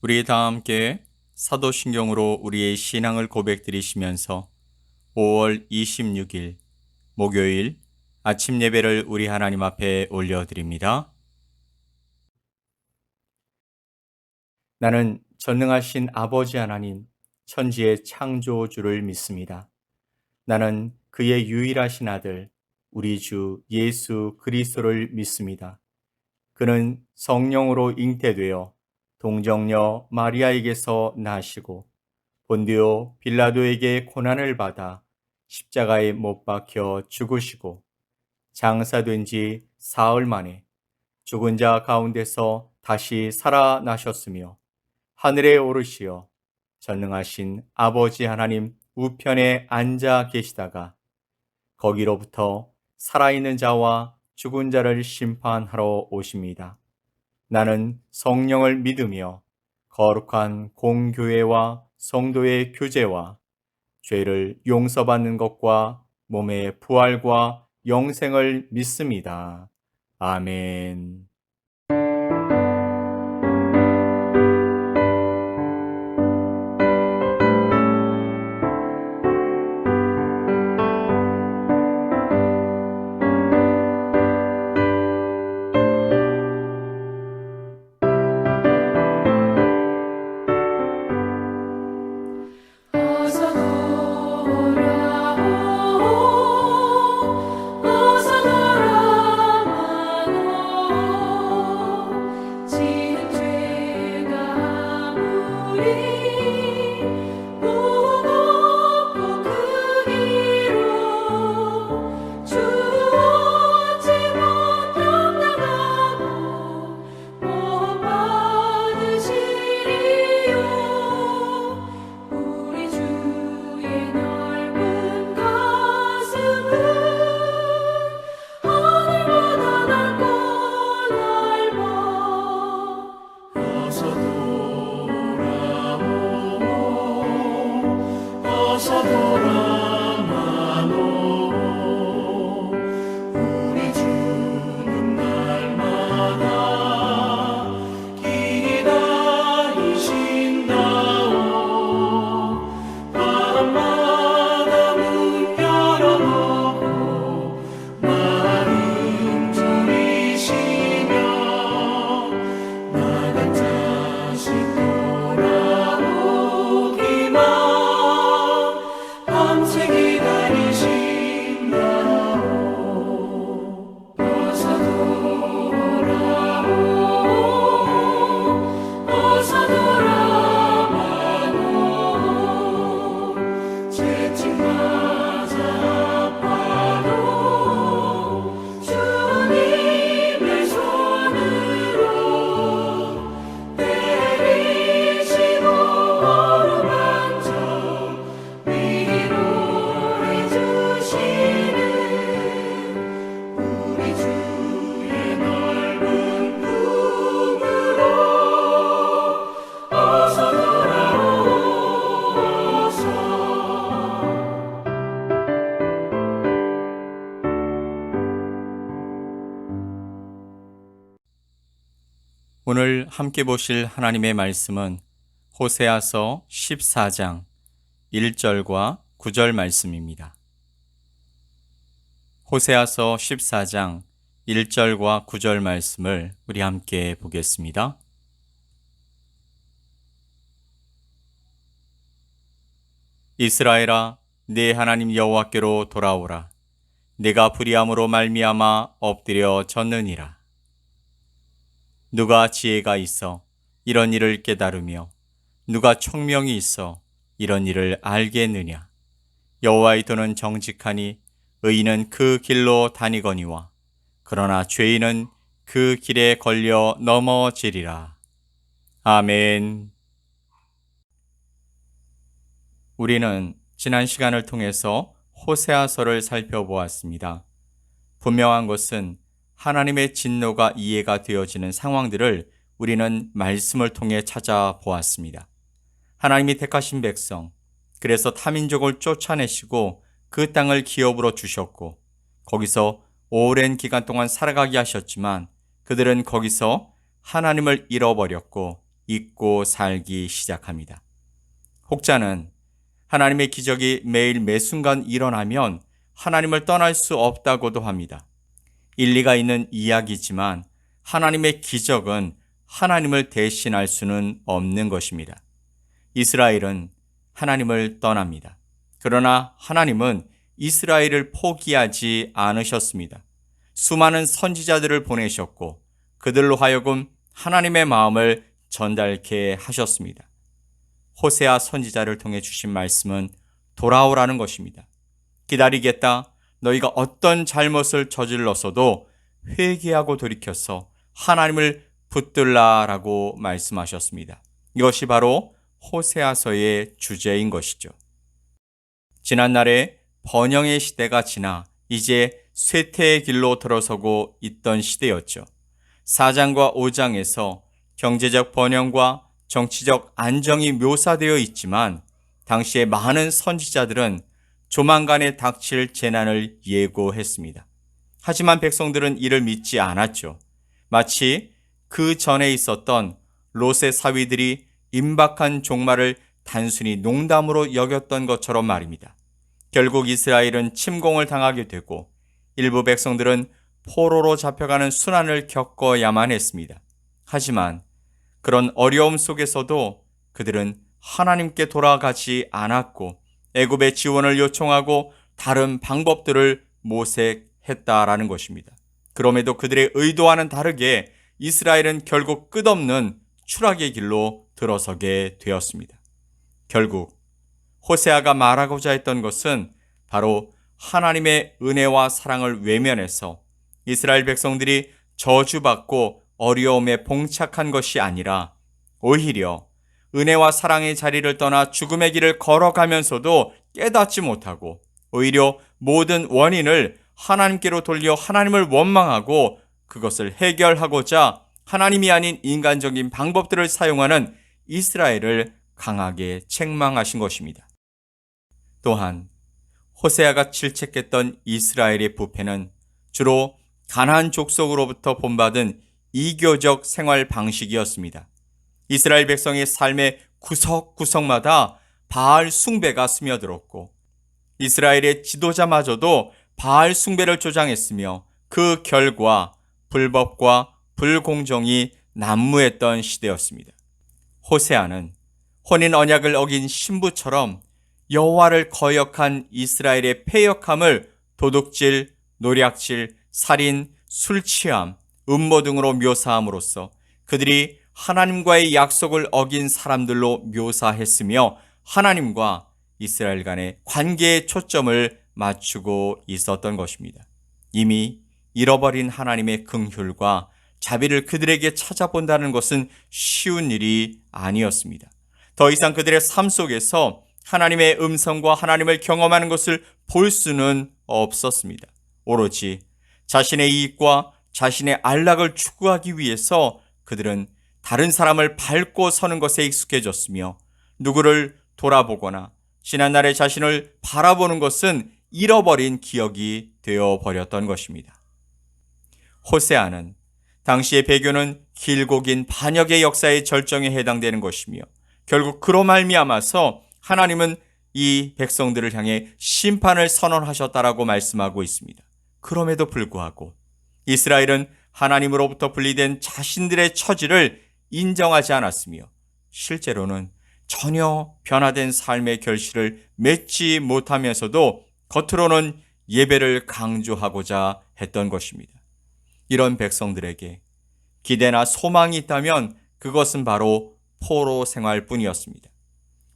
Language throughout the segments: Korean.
우리 다 함께 사도신경으로 우리의 신앙을 고백드리시면서 5월 26일 목요일 아침 예배를 우리 하나님 앞에 올려드립니다. 나는 전능하신 아버지 하나님, 천지의 창조주를 믿습니다. 나는 그의 유일하신 아들, 우리 주 예수 그리스도를 믿습니다. 그는 성령으로 잉태되어 동정녀 마리아에게서 나시고 본디오 빌라도에게 고난을 받아 십자가에 못 박혀 죽으시고 장사된 지 사흘 만에 죽은 자 가운데서 다시 살아나셨으며 하늘에 오르시어 전능하신 아버지 하나님 우편에 앉아 계시다가 거기로부터 살아있는 자와 죽은 자를 심판하러 오십니다. 나는 성령을 믿으며 거룩한 공교회와 성도의 교제와 죄를 용서받는 것과 몸의 부활과 영생을 믿습니다. 아멘. 어서 돌아오고 어서 돌아와도 지은 죄가 아무리 무겁고 크기로 주 얻지 못함당하고 못 받으시리요. 우리 주의 넓은 가슴은 하늘보다 넓고 넓어. 어서 돌아오고 어서 돌아와도 우리 주는 날마다 기다리신다오. 밤마다 문 열어놓고 마음 졸이시며 나간 자식 돌아오기만 밤새 기다리신다오. 어서 돌아오고 어서 돌아와도 채찍 맞아 아파도 주님의 손으로 때리시고 어루만져 위로해 주시는 우리 주의 넓은 품으로 어서 돌아오소서. 오늘 함께 보실 하나님의 말씀은 호세아서 14장 1절과 9절 말씀입니다. 호세아서 14장 1절과 9절 말씀을 우리 함께 보겠습니다. 이스라엘아, 네 하나님 여호와께로 돌아오라. 내가 불의함으로 말미암아 엎드려 졌느니라. 누가 지혜가 있어 이런 일을 깨달으며 누가 총명이 있어 이런 일을 알겠느냐. 여호와의 도는 정직하니 의인은 그 길로 다니거니와 그러나 죄인은 그 길에 걸려 넘어지리라. 아멘. 우리는 지난 시간을 통해서 호세아서를 살펴보았습니다. 분명한 것은 하나님의 진노가 이해가 되어지는 상황들을 우리는 말씀을 통해 찾아보았습니다. 하나님이 택하신 백성, 그래서 타민족을 쫓아내시고 그 땅을 기업으로 주셨고 거기서 오랜 기간 동안 살아가게 하셨지만 그들은 거기서 하나님을 잃어버렸고 잊고 살기 시작합니다. 혹자는 하나님의 기적이 매일 매순간 일어나면 하나님을 떠날 수 없다고도 합니다. 일리가 있는 이야기지만 하나님의 기적은 하나님을 대신할 수는 없는 것입니다. 이스라엘은 하나님을 떠납니다. 그러나 하나님은 이스라엘을 포기하지 않으셨습니다. 수많은 선지자들을 보내셨고 그들로 하여금 하나님의 마음을 전달케 하셨습니다. 호세아 선지자를 통해 주신 말씀은 돌아오라는 것입니다. 기다리겠다. 너희가 어떤 잘못을 저질렀어도 회개하고 돌이켜서 하나님을 붙들라라고 말씀하셨습니다. 이것이 바로 호세아서의 주제인 것이죠. 지난날에 번영의 시대가 지나 이제 쇠퇴의 길로 들어서고 있던 시대였죠. 4장과 5장에서 경제적 번영과 정치적 안정이 묘사되어 있지만 당시에 많은 선지자들은 조만간에 닥칠 재난을 예고했습니다. 하지만 백성들은 이를 믿지 않았죠. 마치 그 전에 있었던 롯의 사위들이 임박한 종말을 단순히 농담으로 여겼던 것처럼 말입니다. 결국 이스라엘은 침공을 당하게 되고 일부 백성들은 포로로 잡혀가는 순환을 겪어야만 했습니다. 하지만 그런 어려움 속에서도 그들은 하나님께 돌아가지 않았고 애굽의 지원을 요청하고 다른 방법들을 모색했다라는 것입니다. 그럼에도 그들의 의도와는 다르게 이스라엘은 결국 끝없는 추락의 길로 들어서게 되었습니다. 결국 호세아가 말하고자 했던 것은 바로 하나님의 은혜와 사랑을 외면해서 이스라엘 백성들이 저주받고 어려움에 봉착한 것이 아니라 오히려 은혜와 사랑의 자리를 떠나 죽음의 길을 걸어가면서도 깨닫지 못하고 오히려 모든 원인을 하나님께로 돌려 하나님을 원망하고 그것을 해결하고자 하나님이 아닌 인간적인 방법들을 사용하는 이스라엘을 강하게 책망하신 것입니다. 또한 호세아가 질책했던 이스라엘의 부패는 주로 가나안 족속으로부터 본받은 이교적 생활 방식이었습니다. 이스라엘 백성의 삶의 구석구석마다 바알 숭배가 스며들었고 이스라엘의 지도자마저도 바알 숭배를 조장했으며 그 결과 불법과 불공정이 난무했던 시대였습니다. 호세아는 혼인 언약을 어긴 신부처럼 여호와를 거역한 이스라엘의 패역함을 도둑질, 노략질, 살인, 술취함, 음모 등으로 묘사함으로써 그들이 하나님과의 약속을 어긴 사람들로 묘사했으며 하나님과 이스라엘 간의 관계에 초점을 맞추고 있었던 것입니다. 이미 잃어버린 하나님의 긍휼과 자비를 그들에게 찾아본다는 것은 쉬운 일이 아니었습니다. 더 이상 그들의 삶 속에서 하나님의 음성과 하나님을 경험하는 것을 볼 수는 없었습니다. 오로지 자신의 이익과 자신의 안락을 추구하기 위해서 그들은 다른 사람을 밟고 서는 것에 익숙해졌으며 누구를 돌아보거나 지난날의 자신을 바라보는 것은 잃어버린 기억이 되어버렸던 것입니다. 호세아는 당시의 배교는 길고 긴 반역의 역사의 절정에 해당되는 것이며 결국 그로 말미암아서 하나님은 이 백성들을 향해 심판을 선언하셨다라고 말씀하고 있습니다. 그럼에도 불구하고 이스라엘은 하나님으로부터 분리된 자신들의 처지를 인정하지 않았으며 실제로는 전혀 변화된 삶의 결실을 맺지 못하면서도 겉으로는 예배를 강조하고자 했던 것입니다. 이런 백성들에게 기대나 소망이 있다면 그것은 바로 포로 생활뿐이었습니다.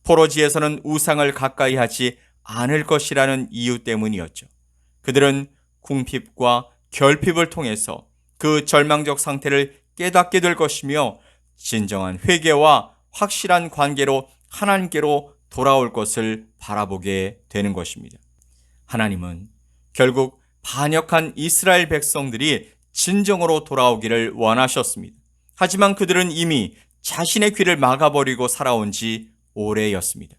포로지에서는 우상을 가까이 하지 않을 것이라는 이유 때문이었죠. 그들은 궁핍과 결핍을 통해서 그 절망적 상태를 깨닫게 될 것이며 진정한 회개와 확실한 관계로 하나님께로 돌아올 것을 바라보게 되는 것입니다. 하나님은 결국 반역한 이스라엘 백성들이 진정으로 돌아오기를 원하셨습니다. 하지만 그들은 이미 자신의 귀를 막아버리고 살아온 지 오래였습니다.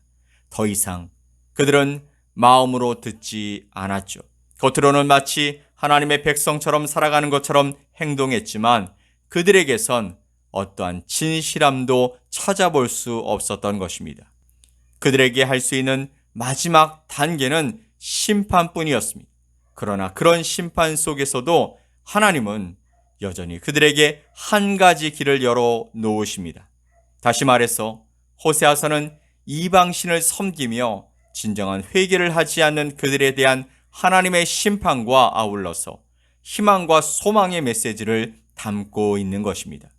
더 이상 그들은 마음으로 듣지 않았죠. 겉으로는 마치 하나님의 백성처럼 살아가는 것처럼 행동했지만 그들에게선 어떠한 진실함도 찾아볼 수 없었던 것입니다. 그들에게 할 수 있는 마지막 단계는 심판뿐이었습니다. 그러나 그런 심판 속에서도 하나님은 여전히 그들에게 한 가지 길을 열어 놓으십니다. 다시 말해서 호세아서는 이방신을 섬기며 진정한 회개를 하지 않는 그들에 대한 하나님의 심판과 아울러서 희망과 소망의 메시지를 담고 있는 것입니다.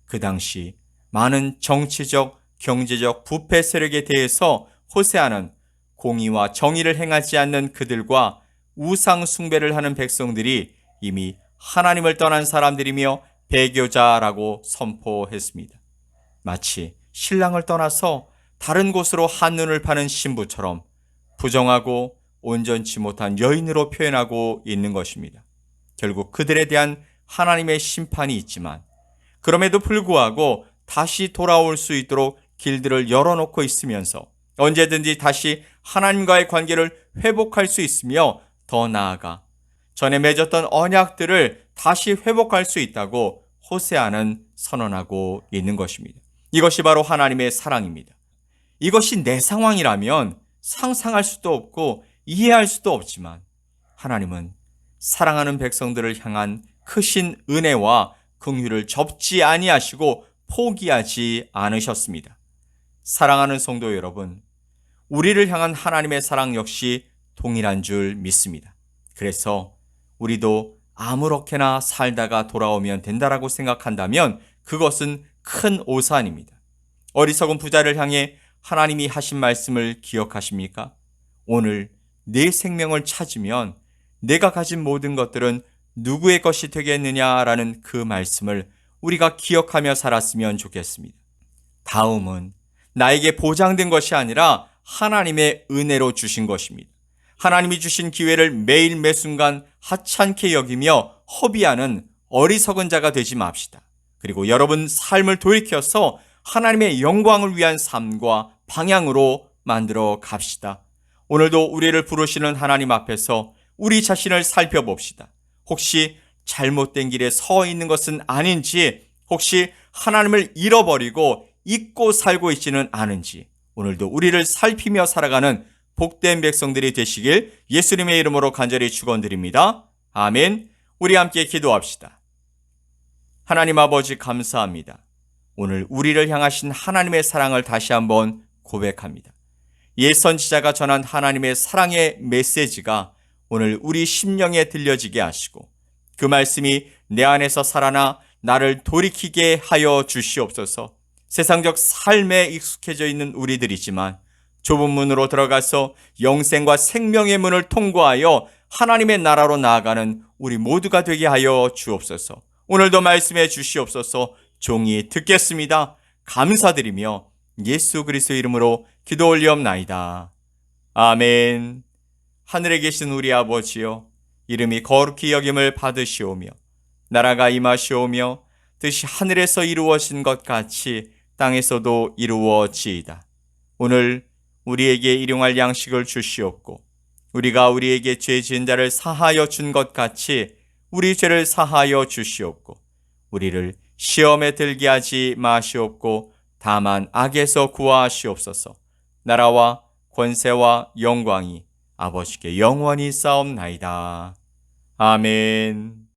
그 당시 많은 정치적, 경제적 부패 세력에 대해서 호세아는 공의와 정의를 행하지 않는 그들과 우상 숭배를 하는 백성들이 이미 하나님을 떠난 사람들이며 배교자라고 선포했습니다. 마치 신랑을 떠나서 다른 곳으로 한눈을 파는 신부처럼 부정하고 온전치 못한 여인으로 표현하고 있는 것입니다. 결국 그들에 대한 하나님의 심판이 있지만 그럼에도 불구하고 다시 돌아올 수 있도록 길들을 열어놓고 있으면서 언제든지 다시 하나님과의 관계를 회복할 수 있으며 더 나아가 전에 맺었던 언약들을 다시 회복할 수 있다고 호세아는 선언하고 있는 것입니다. 이것이 바로 하나님의 사랑입니다. 이것이 내 상황이라면 상상할 수도 없고 이해할 수도 없지만 하나님은 사랑하는 백성들을 향한 크신 은혜와 긍휼을 접지 아니하시고 포기하지 않으셨습니다. 사랑하는 성도 여러분, 우리를 향한 하나님의 사랑 역시 동일한 줄 믿습니다. 그래서 우리도 아무렇게나 살다가 돌아오면 된다라고 생각한다면 그것은 큰 오산입니다. 어리석은 부자를 향해 하나님이 하신 말씀을 기억하십니까? 오늘 내 생명을 찾으면 내가 가진 모든 것들은 누구의 것이 되겠느냐라는 그 말씀을 우리가 기억하며 살았으면 좋겠습니다. 다음은 나에게 보장된 것이 아니라 하나님의 은혜로 주신 것입니다. 하나님이 주신 기회를 매일 매순간 하찮게 여기며 허비하는 어리석은 자가 되지 맙시다. 그리고 여러분 삶을 돌이켜서 하나님의 영광을 위한 삶과 방향으로 만들어 갑시다. 오늘도 우리를 부르시는 하나님 앞에서 우리 자신을 살펴봅시다. 혹시 잘못된 길에 서 있는 것은 아닌지, 혹시 하나님을 잃어버리고 잊고 살고 있지는 않은지 오늘도 우리를 살피며 살아가는 복된 백성들이 되시길 예수님의 이름으로 간절히 축원드립니다. 아멘. 우리 함께 기도합시다. 하나님 아버지 감사합니다. 오늘 우리를 향하신 하나님의 사랑을 다시 한번 고백합니다. 옛 선지자가 전한 하나님의 사랑의 메시지가 오늘 우리 심령에 들려지게 하시고 그 말씀이 내 안에서 살아나 나를 돌이키게 하여 주시옵소서. 세상적 삶에 익숙해져 있는 우리들이지만 좁은 문으로 들어가서 영생과 생명의 문을 통과하여 하나님의 나라로 나아가는 우리 모두가 되게 하여 주옵소서. 오늘도 말씀해 주시옵소서. 종이 듣겠습니다. 감사드리며 예수 그리스도의 이름으로 기도 올리옵나이다. 아멘. 하늘에 계신 우리 아버지여, 이름이 거룩히 여김을 받으시오며 나라가 임하시오며 뜻이 하늘에서 이루어진 것 같이 땅에서도 이루어지이다. 오늘 우리에게 일용할 양식을 주시옵고 우리가 우리에게 죄 지은 자를 사하여 준 것 같이 우리 죄를 사하여 주시옵고 우리를 시험에 들게 하지 마시옵고 다만 악에서 구하시옵소서. 나라와 권세와 영광이 아버지께 영원히 싸움나이다. 아멘.